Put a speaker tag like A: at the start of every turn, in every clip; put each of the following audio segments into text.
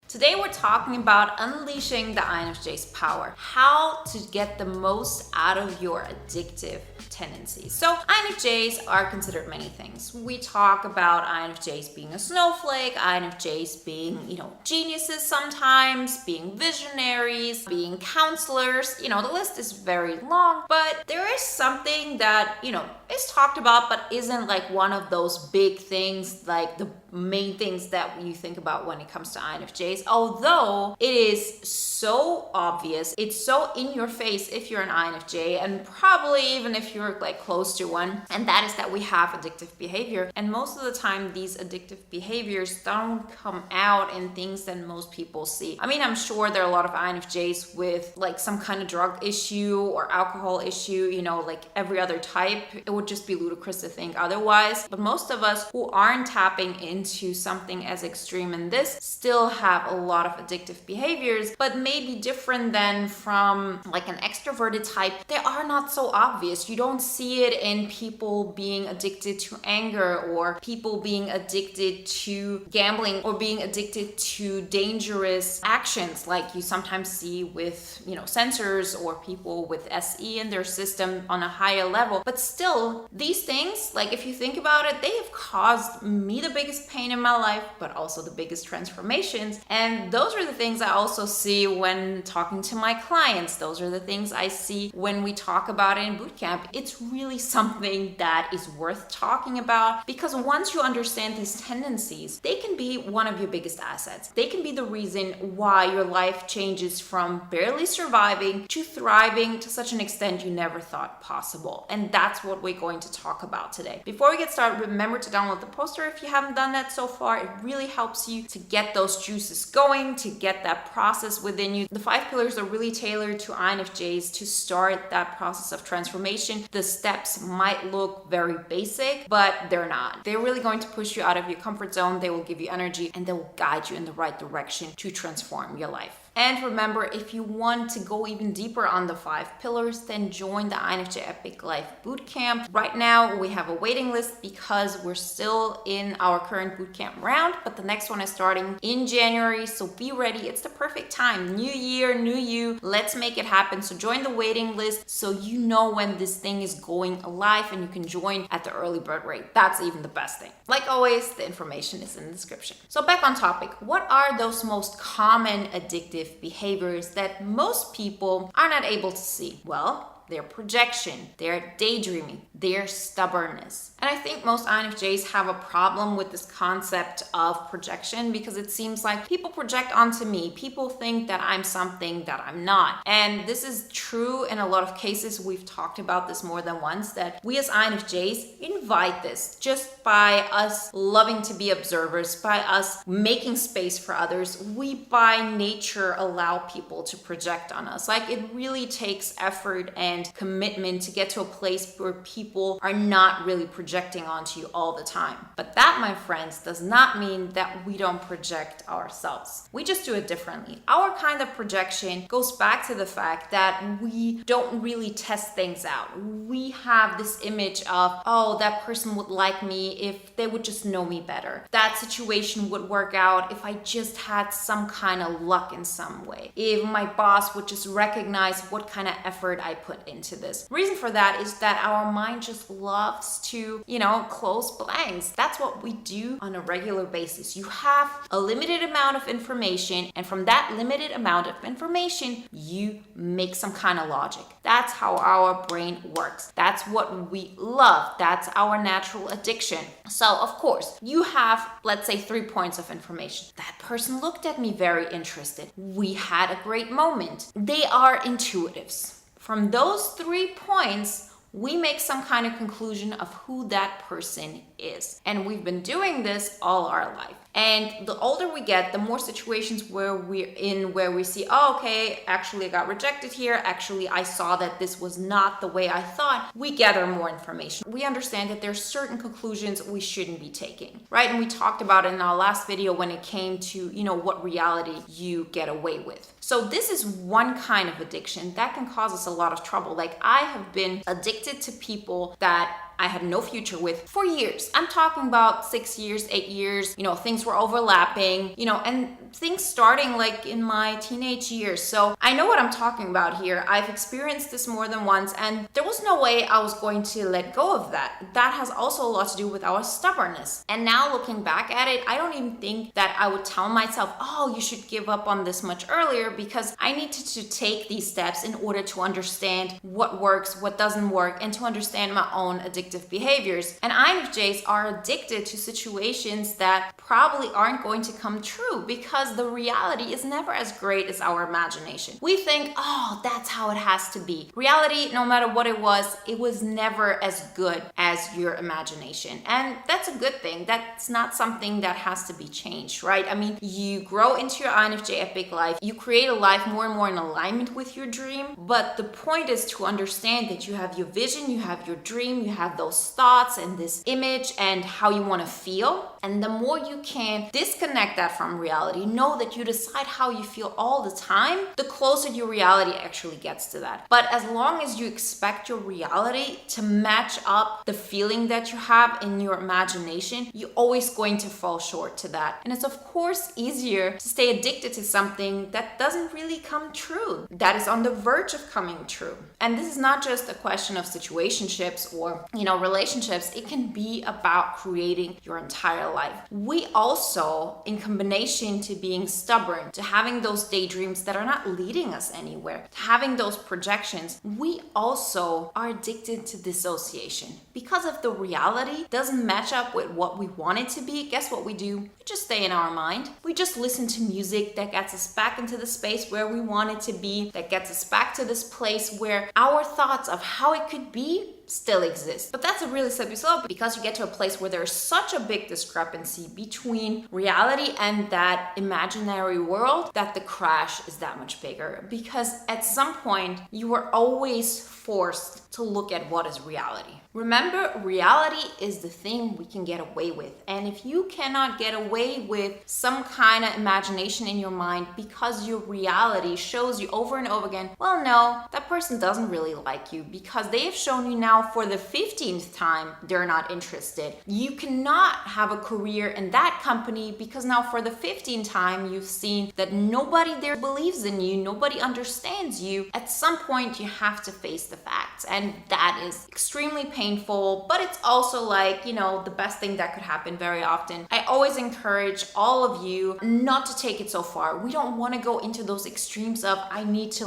A: Today we're talking about unleashing the INFJ's power, how to get the most out of your addictive tendencies. So INFJs are considered many things. We talk about INFJs being a snowflake, INFJs being, geniuses sometimes, being visionaries, being counselors. The list is very long, but there is something that, is talked about, but isn't like one of those big things, like the main things that you think about when it comes to INFJs, although it is so obvious, it's so in your face if you're an INFJ, and probably even if you're like close to one, and that is that we have addictive behavior. And most of the time these addictive behaviors don't come out in things that most people see. I mean, I'm sure there are a lot of INFJs with like some kind of drug issue or alcohol issue, like every other type. It would just be ludicrous to think otherwise. But most of us who aren't tapping into something as extreme in this still have a lot of addictive behaviors, but maybe different than from like an extroverted type. They are not so obvious. You don't see it in people being addicted to anger, or people being addicted to gambling, or being addicted to dangerous actions like you sometimes see with, sensors or people with SE in their system on a higher level. But still, these things, like if you think about it, they have caused me the biggest pain in my life, but also the biggest transformations. And those are the things I also see when talking to my clients. Those are the things I see when we talk about it in bootcamp. It's really something that is worth talking about, because once you understand these tendencies, they can be one of your biggest assets. They can be the reason why your life changes from barely surviving to thriving to such an extent you never thought possible. And that's what we're going to talk about today. Before we get started, remember to download the poster if you haven't done that so far. It really helps you to get those juices going, to get that process within you. The 5 pillars are really tailored to INFJs to start that process of transformation. The steps might look very basic, but they're not. They're really going to push you out of your comfort zone. They will give you energy, and they will guide you in the right direction to transform your life. And remember, if you want to go even deeper on the 5 pillars, then join the INFJ Epic Life Bootcamp. Right now, we have a waiting list because we're still in our current bootcamp round, but the next one is starting in January, so be ready. It's the perfect time. New year, new you. Let's make it happen. So join the waiting list so you know when this thing is going live, and you can join at the early bird rate. That's even the best thing. Like always, the information is in the description. So back on topic, what are those most common addictive behaviors that most people are not able to see? Well, their projection, their daydreaming, their stubbornness. And I think most INFJs have a problem with this concept of projection, because it seems like people project onto me. People think that I'm something that I'm not. And this is true in a lot of cases. We've talked about this more than once, that we as INFJs invite this just by us loving to be observers, by us making space for others. We by nature allow people to project on us. Like, it really takes effort and commitment to get to a place where people are not really projecting onto you all the time. But that, my friends, does not mean that we don't project ourselves. We just do it differently. Our kind of projection goes back to the fact that we don't really test things out. We have this image of, oh, that person would like me if they would just know me better. That situation would work out if I just had some kind of luck in some way. If my boss would just recognize what kind of effort I put into this. Reason for that is that our mind just loves to, close blanks. That's what we do on a regular basis. You have a limited amount of information, and from that limited amount of information, you make some kind of logic. That's how our brain works. That's what we love. That's our natural addiction. So, of course, you have, let's say, 3 points of information. That person looked at me very interested. We had a great moment. They are intuitives. From those 3 points, we make some kind of conclusion of who that person is. And we've been doing this all our life. And the older we get, the more situations where we're in where we see, oh, okay, actually I got rejected here. Actually, I saw that this was not the way I thought. We gather more information. We understand that there's certain conclusions we shouldn't be taking, right? And we talked about it in our last video when it came to, what reality you get away with. So this is one kind of addiction that can cause us a lot of trouble. Like, I have been addicted to people that I had no future with for years. I'm talking about 6 years, 8 years, things were overlapping, and things starting like in my teenage years. So I know what I'm talking about here. I've experienced this more than once, and there was no way I was going to let go of that. That has also a lot to do with our stubbornness. And now looking back at it, I don't even think that I would tell myself, oh, you should give up on this much earlier, because I needed to take these steps in order to understand what works, what doesn't work, and to understand my own addictive behaviors. And INFJs are addicted to situations that probably aren't going to come true, because the reality is never as great as our imagination. We think, oh, that's how it has to be. Reality, no matter what it was never as good as your imagination. And that's a good thing. That's not something that has to be changed, right? I mean, you grow into your INFJ epic life, you create a life more and more in alignment with your dream. But the point is to understand that you have your vision, you have your dream, you have those thoughts and this image and how you want to feel. And the more you can disconnect that from reality, know that you decide how you feel all the time, the closer your reality actually gets to that. But as long as you expect your reality to match up the feeling that you have in your imagination, you're always going to fall short to that. And it's of course easier to stay addicted to something that doesn't really come true, that is on the verge of coming true. And this is not just a question of situationships or, relationships. It can be about creating your entire life. We also, in combination to being stubborn, to having those daydreams that are not leading us anywhere, to having those projections, we also are addicted to dissociation. Because if the reality doesn't match up with what we want it to be, guess what we do? We just stay in our mind. We just listen to music that gets us back into the space where we want it to be, that gets us back to this place where our thoughts of how it could be still exist. But that's a really slippery slope, because you get to a place where there's such a big discrepancy between reality and that imaginary world that the crash is that much bigger. Because at some point you are always forced to look at what is reality. Remember, reality is the thing we can get away with. And if you cannot get away with some kind of imagination in your mind because your reality shows you over and over again, well, no, that person doesn't really like you, because they have shown you now for the 15th time they're not interested. You cannot have a career in that company because now for the 15th time you've seen that nobody there believes in you, nobody understands you. At some point you have to face the facts, and that is extremely painful, but it's also like, the best thing that could happen very often. I always encourage all of you not to take it so far. We don't want to go into those extremes of I need to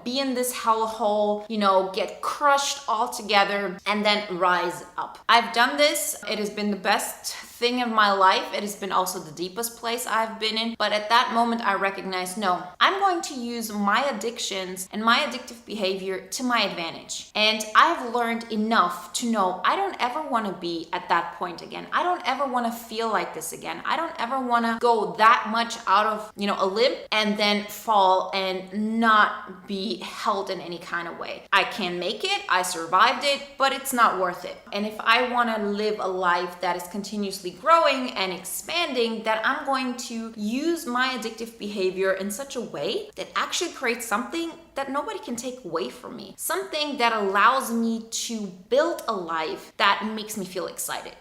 A: be in this hellhole, get crushed altogether and then rise up. I've done this. It has been the best thing of my life. It has been also the deepest place I've been in. But at that moment, I recognized, no, I'm going to use my addictions and my addictive behavior to my advantage. And I've learned enough to know I don't ever want to be at that point again. I don't ever want to feel like this again. I don't ever want to go that much out of, a limb and then fall and not be held in any kind of way. I can make it. I survived it, but it's not worth it. And if I want to live a life that is continuously growing and expanding, that I'm going to use my addictive behavior in such a way that actually creates something that nobody can take away from me. Something that allows me to build a life that makes me feel excited.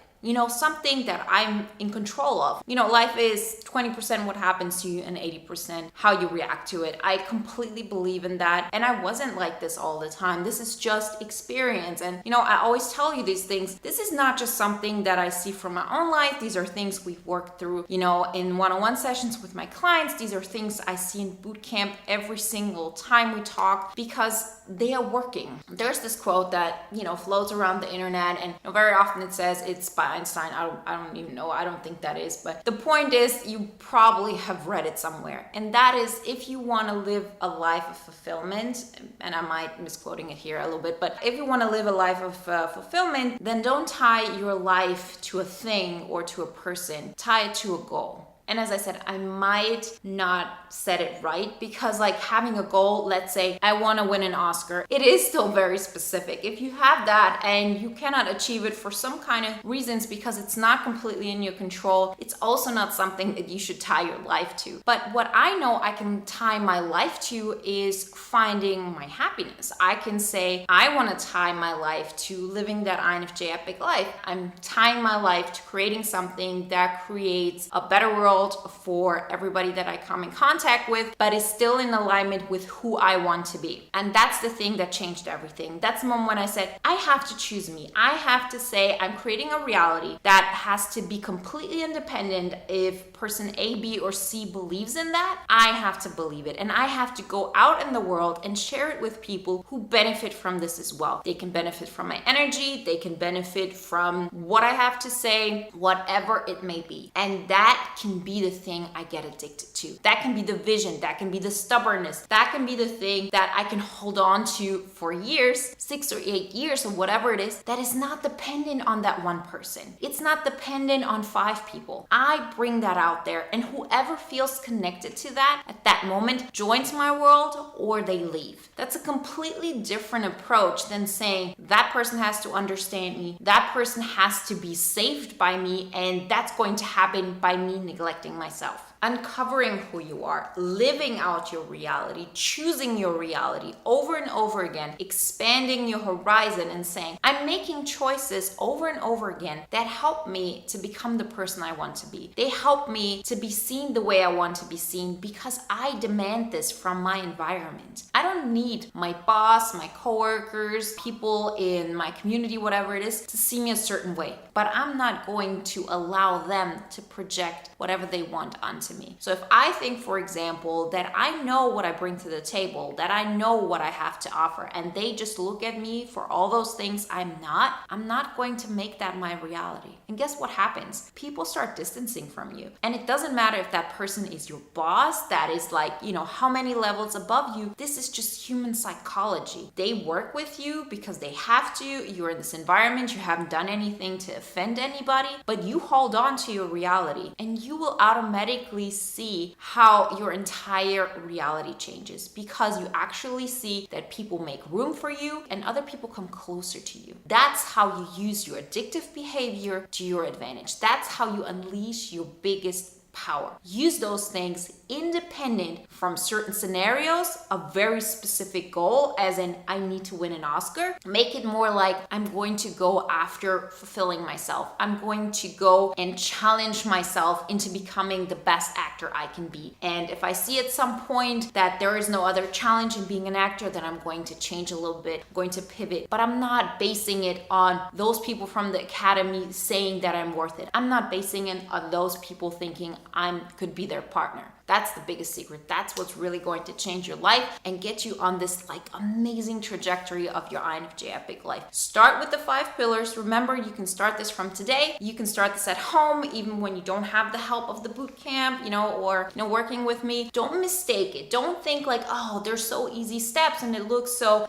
A: Something that I'm in control of. Life is 20% what happens to you and 80% how you react to it. I completely believe in that. And I wasn't like this all the time. This is just experience. And, I always tell you these things. This is not just something that I see from my own life. These are things we've worked through, in one-on-one sessions with my clients. These are things I see in boot camp every single time we talk, because they are working. There's this quote that, floats around the internet, and very often it says it's by Einstein. I don't even know. I don't think that is. But the point is, you probably have read it somewhere. And that is, if you want to live a life of fulfillment, and I might misquoting it here a little bit, but if you want to live a life of fulfillment, then don't tie your life to a thing or to a person. Tie it to a goal. And as I said, I might not set it right, because having a goal, let's say I want to win an Oscar, it is still very specific. If you have that and you cannot achieve it for some kind of reasons because it's not completely in your control, it's also not something that you should tie your life to. But what I know I can tie my life to is finding my happiness. I can say I want to tie my life to living that INFJ epic life. I'm tying my life to creating something that creates a better world, world for everybody that I come in contact with, but is still in alignment with who I want to be. And that's the thing that changed everything. That's the moment when I said, I have to choose me. I have to say I'm creating a reality that has to be completely independent. If person A, B, or C believes in that, I have to believe it. And I have to go out in the world and share it with people who benefit from this as well. They can benefit from my energy. They can benefit from what I have to say, whatever it may be. And that can be the thing I get addicted to. That can be the vision. That can be the stubbornness. That can be the thing that I can hold on to for years, 6 or 8 years or whatever it is, that is not dependent on that one person. It's not dependent on 5 people. I bring that out there, and whoever feels connected to that at that moment joins my world or they leave. That's a completely different approach than saying that person has to understand me, that person has to be saved by me, and that's going to happen by me neglecting myself. Uncovering who you are, living out your reality, choosing your reality over and over again, expanding your horizon and saying, I'm making choices over and over again that help me to become the person I want to be. They help me to be seen the way I want to be seen because I demand this from my environment. I don't need my boss, my coworkers, people in my community, whatever it is, to see me a certain way. But I'm not going to allow them to project whatever they want onto me. So if I think, for example, that I know what I bring to the table, that I know what I have to offer, and they just look at me for all those things I'm not going to make that my reality. And guess what happens? People start distancing from you. And it doesn't matter if that person is your boss, that is like, how many levels above you. This is just human psychology. They work with you because they have to. You're in this environment, you haven't done anything to offend anybody, but you hold on to your reality and you will automatically see how your entire reality changes because you actually see that people make room for you and other people come closer to you. That's how you use your addictive behavior to your advantage. That's how you unleash your biggest power. Use those things independent from certain scenarios, a very specific goal, as in I need to win an Oscar. Make it more like I'm going to go after fulfilling myself. I'm going to go and challenge myself into becoming the best actor I can be. And if I see at some point that there is no other challenge in being an actor, then I'm going to change a little bit, I'm going to pivot. But I'm not basing it on those people from the academy saying that I'm worth it. I'm not basing it on those people thinking I could be their partner. That's the biggest secret. That's what's really going to change your life and get you on this amazing trajectory of your INFJ epic life. Start with the 5 pillars. Remember, you can start this from today. You can start this at home, even when you don't have the help of the boot camp, or working with me. Don't mistake it. Don't think they're so easy steps and it looks so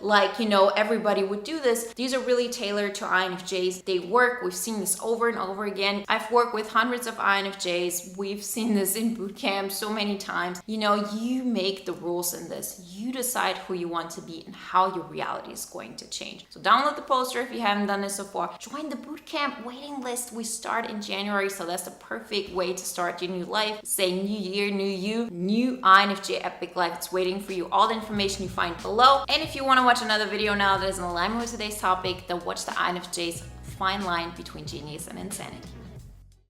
A: everybody would do this. These are really tailored to INFJs. They work. We've seen this over and over again. I've worked with hundreds of INFJs. We've seen this in boot camp so many times. You make the rules in this. You decide who you want to be and how your reality is going to change. So download the poster if you haven't done it so far. Join the bootcamp waiting list. We start in January, so that's the perfect way to start your new life. Say new year, new you, new INFJ epic life. It's waiting for you. All the information you find below. And if you want to watch another video now that is in alignment with today's topic, then watch the INFJ's fine line between genius and insanity.